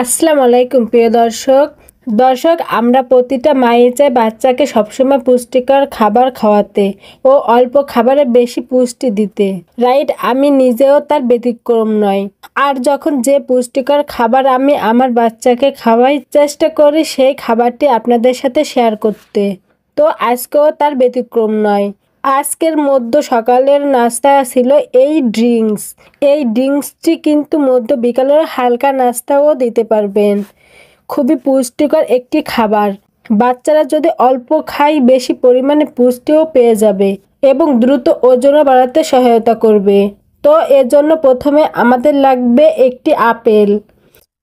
আসসালামু আলাইকুম প্রিয় দর্শক আমরা প্রতিটা মাই চাই বাচ্চাকে সবসময় পুষ্টিকর খাবার খাওয়াতে ও অল্প খাবারে বেশি পুষ্টি দিতে, রাইট? আমি নিজেও তার ব্যতিক্রম নয়। আর যখন যে পুষ্টিকর খাবার আমি আমার বাচ্চাকে খাওয়াই চেষ্টা করি সেই খাবারটি আপনাদের সাথে শেয়ার করতে, তো আজকেও তার ব্যতিক্রম নয়। আজকের মধ্য সকালের নাস্তা ছিল এই ড্রিঙ্কসটি কিন্তু মধ্য বিকালের হালকা নাস্তাও দিতে পারবেন। খুবই পুষ্টিকর একটি খাবার, বাচ্চারা যদি অল্প খায় বেশি পরিমাণে পুষ্টিও পেয়ে যাবে এবং দ্রুত ওজনও বাড়াতে সহায়তা করবে। তো এর জন্য প্রথমে আমাদের লাগবে একটি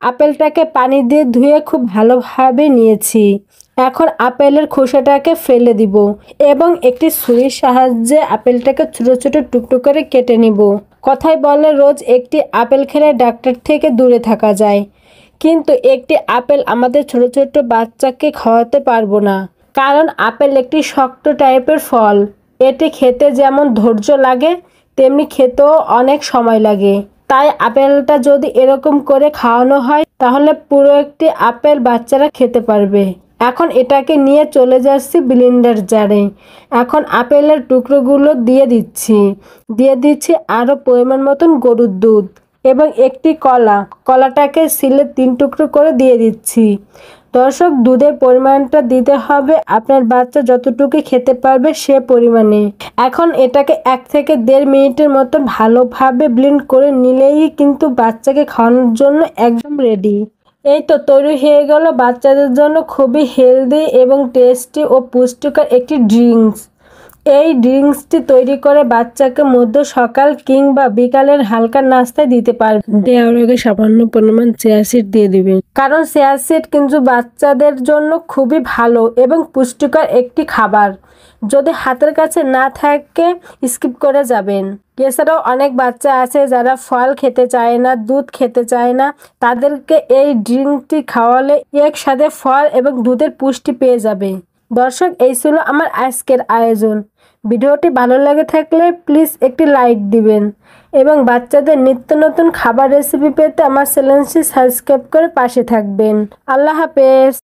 আপেলটাকে পানি দিয়ে ধুয়ে খুব ভালোভাবে নিয়েছি। এখন আপেলের খোসাটাকে ফেলে দিব এবং একটি ছুরির সাহায্যে আপেলটাকে ছোট ছোট টুকরো করে কেটে নিব। কথায় বলে রোজ একটি আপেল খেলে ডাক্তার থেকে দূরে থাকা যায়, কিন্তু একটি আপেল আমাদের ছোট ছোট বাচ্চাকে খাওয়াতে পারবো না, কারণ আপেল একটি শক্ত টাইপের ফল। এটি খেতে যেমন ধৈর্য লাগে তেমনি খেতেও অনেক সময় লাগে। তাই আপেলটা যদি এরকম করে খাওয়ানো হয় তাহলে পুরো একটি আপেল বাচ্চারা খেতে পারবে। এখন এটাকে নিয়ে চলে যাচ্ছি ব্লেন্ডার জারে। এখন আপেলের টুকরোগুলো দিয়ে দিচ্ছি আরও পরিমাণ মতন গরুর দুধ এবং একটি কলাটাকে সিলে 3 টুকরো করে দিয়ে দিচ্ছি। দর্শক, দুধের পরিমাণটা দিতে হবে আপনার বাচ্চা যতটুকু খেতে পারবে সে পরিমাণে। এখন এটাকে 1 থেকে 1.5 মিনিটের মতো ভালোভাবে ব্লেন্ড করে নিলেই কিন্তু বাচ্চাকে খাওয়ানোর জন্য একদম রেডি। এই তো তৈরি হয়ে গেল বাচ্চাদের জন্য খুবই হেলদি এবং টেস্টি ও পুষ্টিকর একটি ড্রিঙ্কস। এই ড্রিঙ্কসটি তৈরি করে বাচ্চাকে মধ্য সকাল কিংবা বিকালের হালকা নাস্তায় দিতে পারবেন। দেওয়ার আগে সামান্য পরিমাণ চিয়া সিড দিয়ে দিবেন, কারণ চিয়া সিড কিন্তু বাচ্চাদের জন্য খুবই ভালো এবং পুষ্টিকর একটি খাবার। যদি হাতের কাছে না থাকে স্কিপ করে যাবেন। এছাড়াও অনেক বাচ্চা আছে যারা ফল খেতে চায় না, দুধ খেতে চায় না, তাদেরকে এই ড্রিঙ্কটি খাওয়ালে একসাথে ফল এবং দুধের পুষ্টি পেয়ে যাবে। দর্শক, এই ছিল আমার আজকের আয়োজন। ভিডিওটি ভালো লাগে থাকলে প্লিজ একটি লাইক দিবেন এবং বাচ্চাদের নিত্য নতুন খাবার রেসিপি পেতে আমার চ্যানেলটি সাবস্ক্রাইব করে পাশে থাকবেন। আল্লাহ হাফেজ।